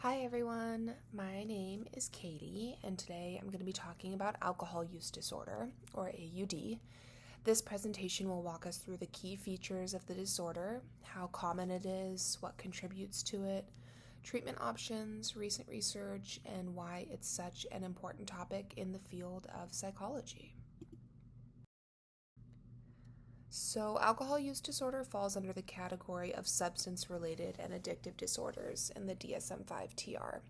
Hi everyone, my name is Katie, and today I'm going to be talking about alcohol use disorder, or AUD. This presentation will walk us through the key features of the disorder, how common it is, what contributes to it, treatment options, recent research, and why it's such an important topic in the field of psychology. So, alcohol use disorder falls under the category of substance-related and addictive disorders in the DSM-5 TR.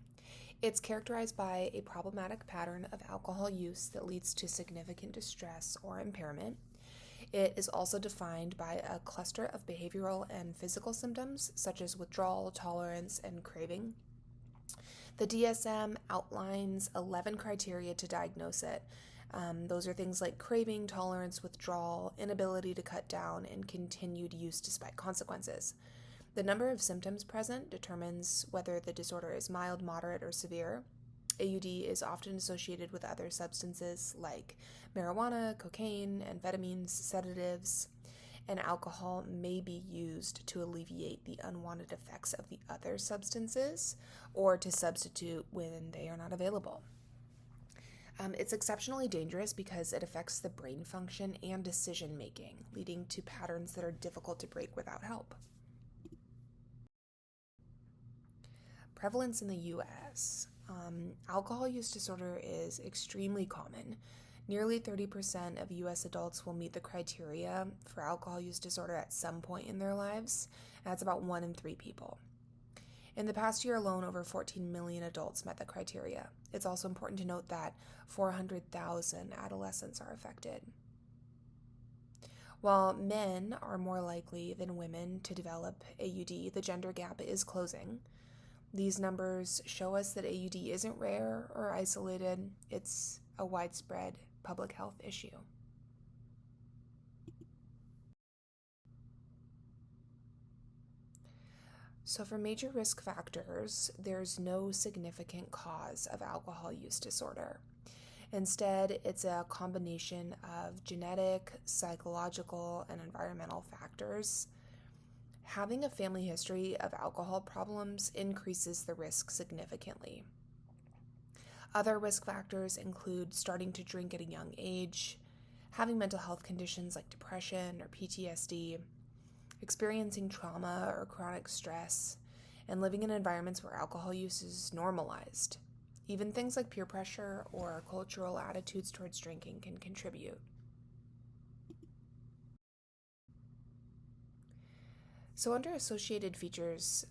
It's characterized by a problematic pattern of alcohol use that leads to significant distress or impairment. It is also defined by a cluster of behavioral and physical symptoms such as withdrawal, tolerance, and craving. The DSM outlines 11 criteria to diagnose it. Those are things like craving, tolerance, withdrawal, inability to cut down, and continued use despite consequences. The number of symptoms present determines whether the disorder is mild, moderate, or severe. AUD is often associated with other substances like marijuana, cocaine, amphetamines, sedatives, and alcohol may be used to alleviate the unwanted effects of the other substances or to substitute when they are not available. It's exceptionally dangerous because it affects the brain function and decision making, leading to patterns that are difficult to break without help. Prevalence in the US. Alcohol use disorder is extremely common. Nearly 30% of US adults will meet the criteria for alcohol use disorder at some point in their lives. That's about 1 in 3 people. In the past year alone, over 14 million adults met the criteria. It's also important to note that 400,000 adolescents are affected. While men are more likely than women to develop AUD, the gender gap is closing. These numbers show us that AUD isn't rare or isolated. It's a widespread public health issue. So for major risk factors, there's no significant cause of alcohol use disorder. Instead, it's a combination of genetic, psychological, and environmental factors. Having a family history of alcohol problems increases the risk significantly. Other risk factors include starting to drink at a young age, having mental health conditions like depression or PTSD, experiencing trauma or chronic stress, and living in environments where alcohol use is normalized. Even things like peer pressure or cultural attitudes towards drinking can contribute. So under associated features,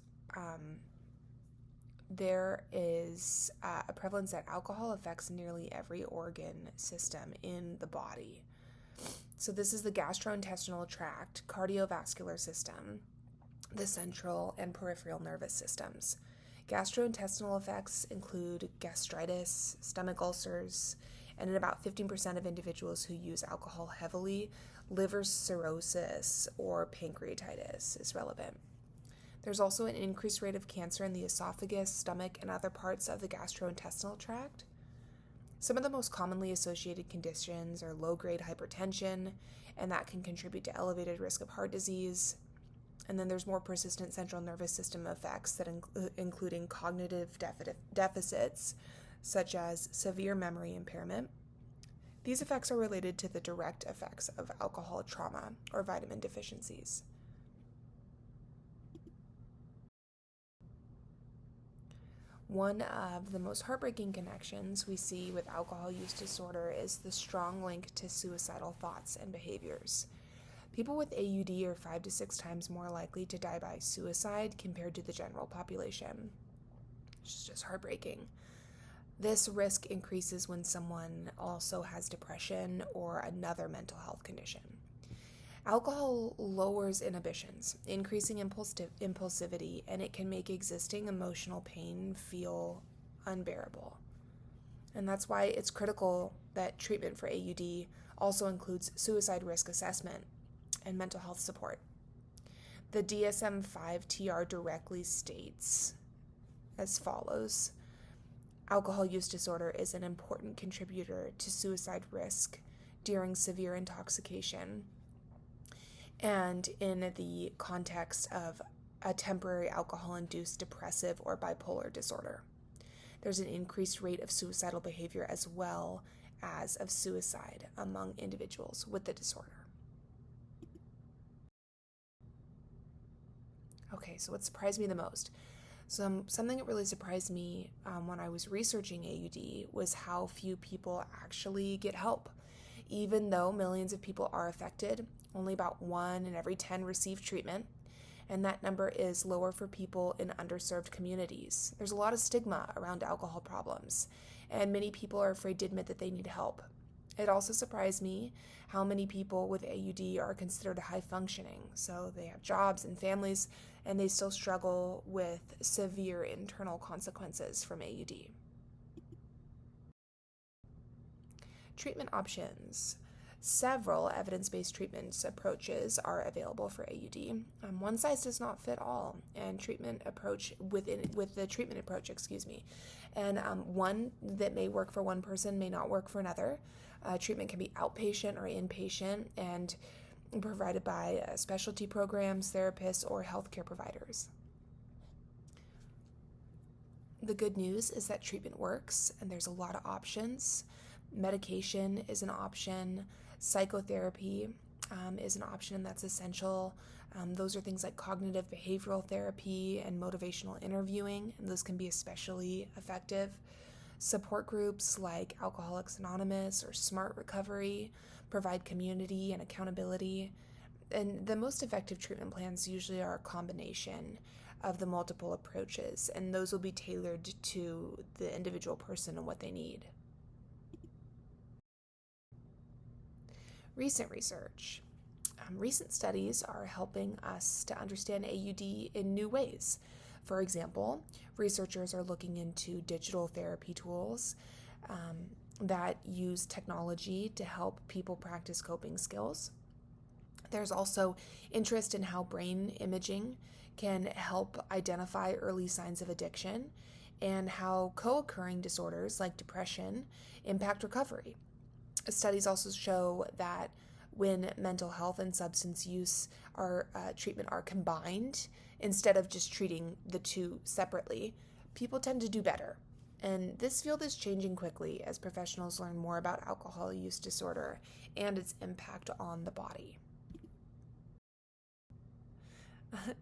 there is a prevalence that alcohol affects nearly every organ system in the body. So this is the gastrointestinal tract, cardiovascular system, the central and peripheral nervous systems. Gastrointestinal effects include gastritis, stomach ulcers, and in about 15% of individuals who use alcohol heavily, liver cirrhosis or pancreatitis is relevant. There's also an increased rate of cancer in the esophagus, stomach, and other parts of the gastrointestinal tract. Some of the most commonly associated conditions are low-grade hypertension, and that can contribute to elevated risk of heart disease. And then there's more persistent central nervous system effects that including cognitive deficits, such as severe memory impairment. These effects are related to the direct effects of alcohol trauma or vitamin deficiencies. One of the most heartbreaking connections we see with alcohol use disorder is the strong link to suicidal thoughts and behaviors. People with AUD are 5 to 6 times more likely to die by suicide compared to the general population, which is just heartbreaking. This risk increases when someone also has depression or another mental health condition. Alcohol lowers inhibitions, increasing impulsivity, and it can make existing emotional pain feel unbearable. And that's why it's critical that treatment for AUD also includes suicide risk assessment and mental health support. The DSM-5 TR directly states as follows: alcohol use disorder is an important contributor to suicide risk during severe intoxication and in the context of a temporary alcohol-induced depressive or bipolar disorder. There's an increased rate of suicidal behavior as well as of suicide among individuals with the disorder. Okay, so what surprised me the most? Something that really surprised me when I was researching AUD was how few people actually get help. Even though millions of people are affected, only about 1 in every 10 receive treatment, and that number is lower for people in underserved communities. There's a lot of stigma around alcohol problems, and many people are afraid to admit that they need help. It also surprised me how many people with AUD are considered high functioning, so they have jobs and families, and they still struggle with severe internal consequences from AUD. Treatment options. Several evidence-based treatment approaches are available for AUD. One size does not fit all, and and one that may work for one person may not work for another. Treatment can be outpatient or inpatient and provided by specialty programs, therapists, or healthcare providers. The good news is that treatment works, and there's a lot of options. Medication is an option. Psychotherapy is an option that's essential. Those are things like cognitive behavioral therapy and motivational interviewing, and those can be especially effective. Support groups like Alcoholics Anonymous or Smart Recovery provide community and accountability. And the most effective treatment plans usually are a combination of the multiple approaches, and those will be tailored to the individual person and what they need. Recent research. Recent studies are helping us to understand AUD in new ways. For example, researchers are looking into digital therapy tools that use technology to help people practice coping skills. There's also interest in how brain imaging can help identify early signs of addiction and how co-occurring disorders like depression impact recovery. Studies also show that when mental health and substance use treatment are combined, instead of just treating the two separately, people tend to do better. And this field is changing quickly as professionals learn more about alcohol use disorder and its impact on the body.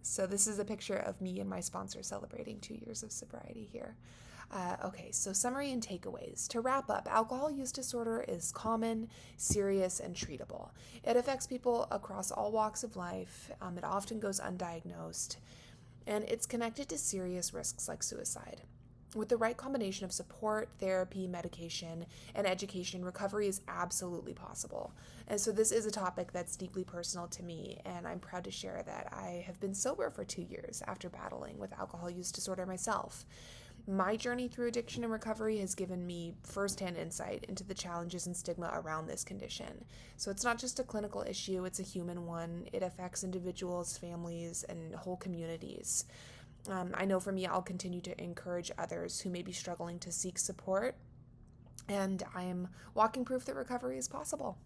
So this is a picture of me and my sponsor celebrating 2 years of sobriety here. Okay, so summary and takeaways. To wrap up, alcohol use disorder is common, serious, and treatable. It affects people across all walks of life. It often goes undiagnosed, and it's connected to serious risks like suicide. With the right combination of support, therapy, medication, and education, recovery is absolutely possible. And so this is a topic that's deeply personal to me, and I'm proud to share that I have been sober for 2 years after battling with alcohol use disorder myself. My journey through addiction and recovery has given me firsthand insight into the challenges and stigma around this condition. So it's not just a clinical issue, it's a human one. It affects individuals, families, and whole communities. I know for me, I'll continue to encourage others who may be struggling to seek support, and I am walking proof that recovery is possible.